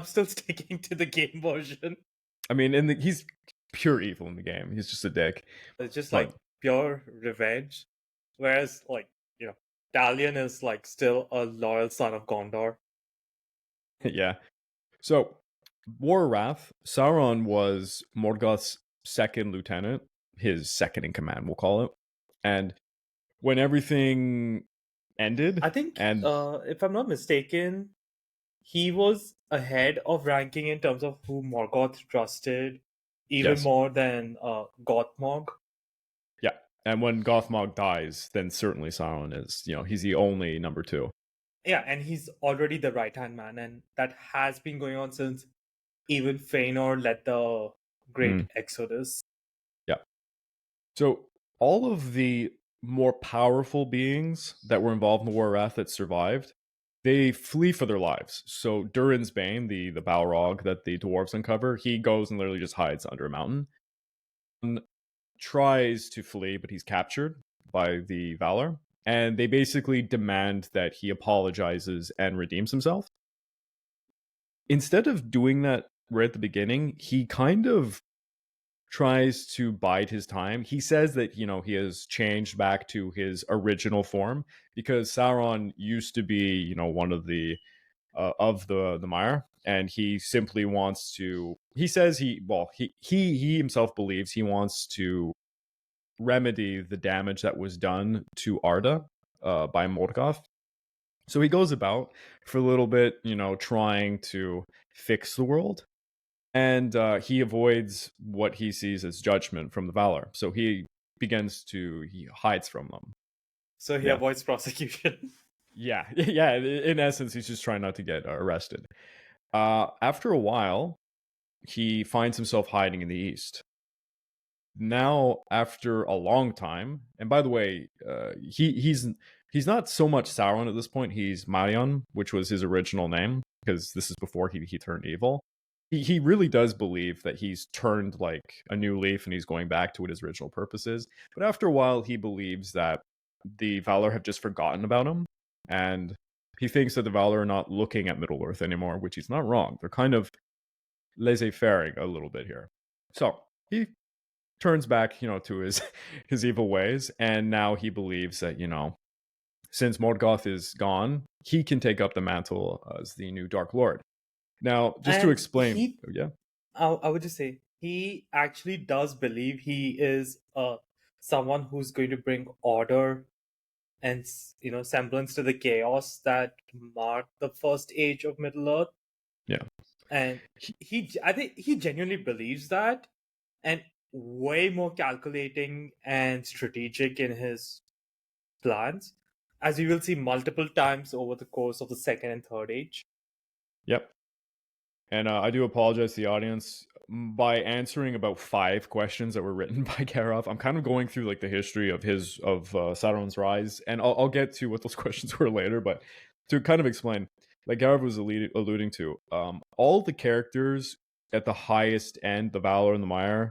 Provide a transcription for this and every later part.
I'm still sticking to the game version. I mean, he's pure evil in the game. He's just a dick. It's just But- like pure revenge. Whereas, like, Talion is like still a loyal son of Gondor. Yeah. So, War of Wrath, Sauron was Morgoth's second lieutenant, his second in command, we'll call it. And when everything ended, I think, and if I'm not mistaken, he was ahead of ranking in terms of who Morgoth trusted, even Yes. more than Gothmog. yeah, and when Gothmog dies, then certainly Sauron is, he's the only number 2. Yeah, and he's already the right-hand man, and that has been going on since even Fëanor led the Great Exodus. Yeah. So all of the more powerful beings that were involved in the War of Wrath that survived, they flee for their lives. So Durin's Bane, the Balrog that the dwarves uncover, he goes and literally just hides under a mountain. And tries to flee, but he's captured by the Valar. And they basically demand that he apologizes and redeems himself. Instead of doing that right at the beginning, he kind of tries to bide his time. He says that, he has changed back to his original form because Sauron used to be, one of the Maia, and he simply wants to. He says he himself believes he wants to remedy the damage that was done to Arda by Morgoth. So he goes about for a little bit, trying to fix the world. And he avoids what he sees as judgment from the Valar. So he hides from them. So he avoids prosecution. Yeah. In essence, he's just trying not to get arrested. After a while, he finds himself hiding in the east. Now, after a long time, and by the way, he's not so much Sauron at this point. He's Marion, which was his original name, because this is before he turned evil. He really does believe that he's turned like a new leaf and he's going back to what his original purpose is. But after a while, he believes that the Valar have just forgotten about him, and he thinks that the Valar are not looking at Middle Earth anymore, which he's not wrong. They're kind of laissez-faire a little bit here. So he turns back, to his evil ways, and now he believes that, since Morgoth is gone, he can take up the mantle as the new Dark Lord. Now, just to explain, I would just say he actually does believe he is someone who's going to bring order and semblance to the chaos that marked the first age of Middle Earth. Yeah, and I think he genuinely believes that, and way more calculating and strategic in his plans, as we will see multiple times over the course of the second and third age. Yep. And I do apologize to the audience. By answering about 5 questions that were written by Gareth, I'm kind of going through like the history of Sauron's rise, and I'll get to what those questions were later. But to kind of explain, like Gareth was alluding to, all the characters at the highest end, the Valar and the Maia,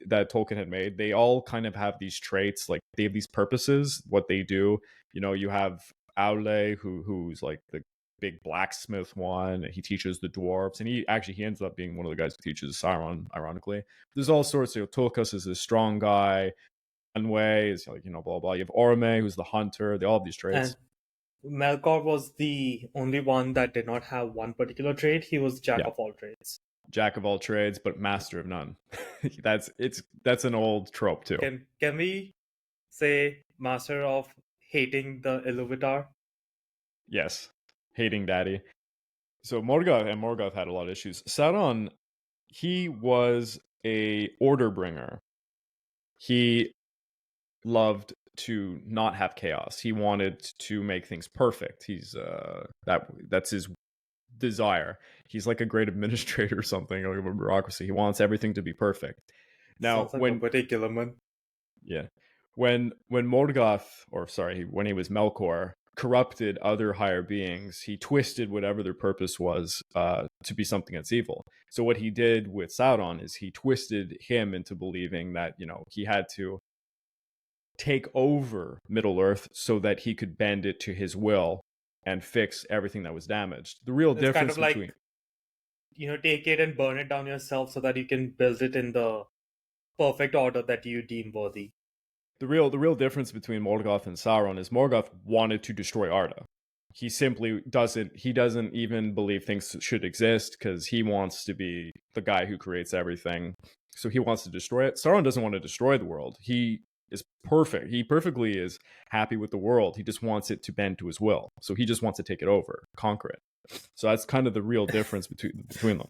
that Tolkien had made, they all kind of have these traits, like they have these purposes, what they do. You have Aulë, who's like the big blacksmith one. He teaches the dwarves, and he ends up being one of the guys who teaches Sauron, ironically. There's all sorts of, Tulkas is this strong guy, Anway is like, blah blah. You have Orome, who's the hunter. They all have these traits. And Melkor was the only one that did not have one particular trait. He was jack of all trades. Jack of all trades, but master of none. That's an old trope too. Can we say master of hating the Iluvatar? Yes, hating daddy. So Morgoth had a lot of issues. Sauron, he was a order bringer. He loved to not have chaos. He wanted to make things perfect. He's that's his desire. He's like a great administrator or something, like a bureaucracy. He wants everything to be perfect. Now, sounds like a particular man. Yeah, when Morgoth, when he was Melkor, corrupted other higher beings, he twisted whatever their purpose was to be something that's evil. So what he did with Sauron is he twisted him into believing that he had to take over Middle Earth so that he could bend it to his will and fix everything that was damaged. The real difference between take it and burn it down yourself so that you can build it in the perfect order that you deem worthy. The real difference between Morgoth and Sauron is Morgoth wanted to destroy Arda. He simply doesn't. He doesn't even believe things should exist because he wants to be the guy who creates everything. So he wants to destroy it. Sauron doesn't want to destroy the world. He is perfect. He perfectly is happy with the world. He just wants it to bend to his will. So he just wants to take it over, conquer it. So that's kind of the real difference between them.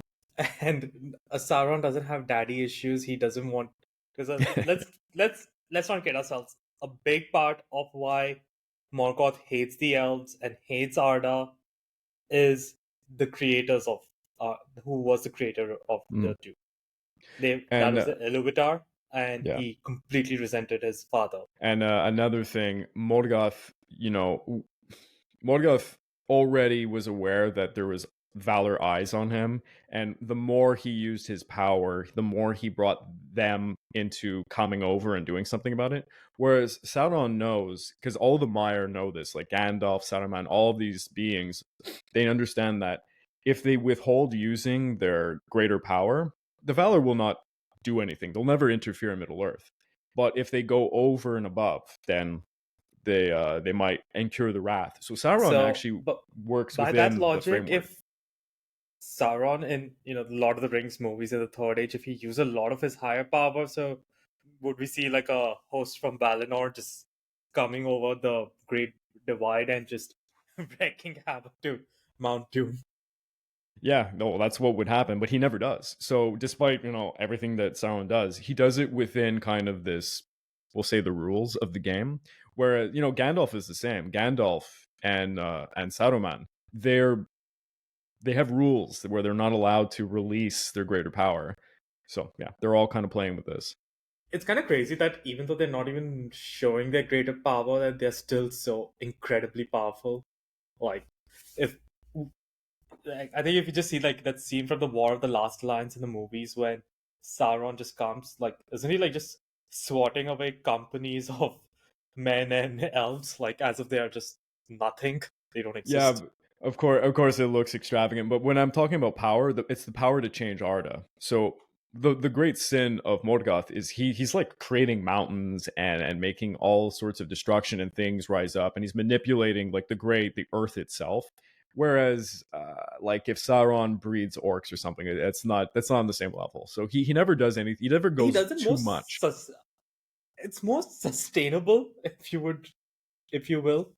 And Sauron doesn't have daddy issues. He doesn't want because let's not kid ourselves. A big part of why Morgoth hates the elves and hates Arda is the creators of who was the creator of the two. That And was the Iluvatar, and yeah. he completely resented his father. And another thing, Morgoth, Morgoth already was aware that there was Valar eyes on him, and the more he used his power, the more he brought them into coming over and doing something about it. Whereas Sauron knows, because all the Maia know this, like Gandalf, Saruman, all of these beings, they understand that if they withhold using their greater power, the Valar will not do anything. They'll never interfere in Middle Earth. But if they go over and above, then they might incur the wrath. So Sauron So, actually but works by that within the logic, framework. if Sauron in the Lord of the Rings movies in the Third Age, if he used a lot of his higher power, so would we see like a host from Valinor just coming over the Great Divide and just wreaking havoc to Mount Doom? Yeah, no, that's what would happen, but he never does. So despite, everything that Sauron does, he does it within kind of this, we'll say, the rules of the game. Where, Gandalf is the same. Gandalf and Saruman, they have rules where they're not allowed to release their greater power. So yeah, they're all kind of playing with this. It's kind of crazy that even though they're not even showing their greater power, that they're still so incredibly powerful. Like, if like, I think if you just see like that scene from the War of the Last Alliance in the movies when Sauron just comes, like, isn't he like just swatting away companies of men and elves, like as if they are just nothing, they don't Yeah, exist. of course, it looks extravagant, but when I'm talking about power, it's the power to change Arda. So the great sin of Morgoth is he's like creating mountains and making all sorts of destruction and things rise up, and he's manipulating like the earth itself. Whereas, like if Sauron breeds orcs or something, that's not on the same level. So he never does anything. He never He goes doesn't too much. it's more sustainable, if you will.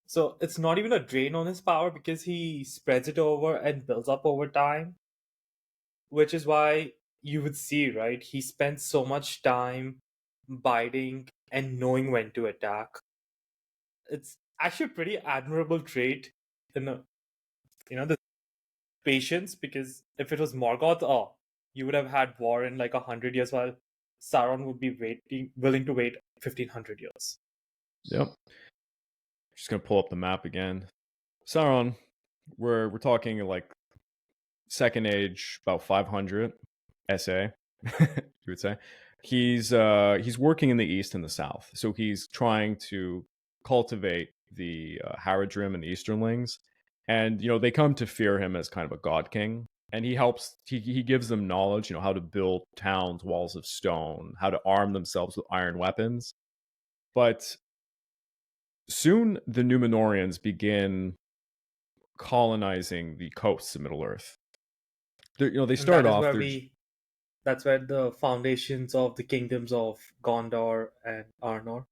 So it's not even a drain on his power because he spreads it over and builds up over time, which is why you would see, right? He spends so much time biding and knowing when to attack. It's actually a pretty admirable trait in the patience, because if it was Morgoth, you would have had war in like 100 years, while Sauron would be willing to wait 1500 years. Yep. Just gonna pull up the map again. Sauron, we're talking like Second Age, about 500 SA, you would say. He's working in the east and the south, so he's trying to cultivate the Haradrim and the Easterlings, and they come to fear him as kind of a god king. And he helps. He gives them knowledge, how to build towns, walls of stone, how to arm themselves with iron weapons. But soon the Numenorians begin colonizing the coasts of Middle Earth. They And start that is off. where that's where the foundations of the kingdoms of Gondor and Arnor.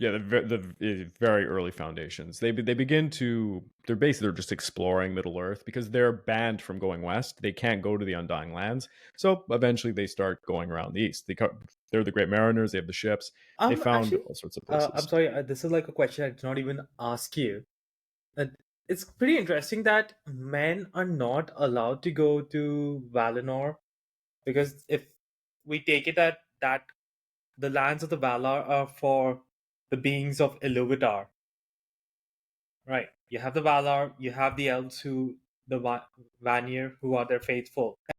Yeah, the very early foundations. They begin to. They're just exploring Middle Earth because they're banned from going west. They can't go to the Undying Lands. So eventually they start going around the east. They're the great mariners. They have the ships. They found Actually, all sorts of I'm places. sorry. This is like a question I did not even ask you. Uh, it's pretty interesting that men are not allowed to go to Valinor, because if we take it that the lands of the Valar are for the beings of Iluvatar, right? You have the Valar, you have the elves the Vanir, who are their faithful.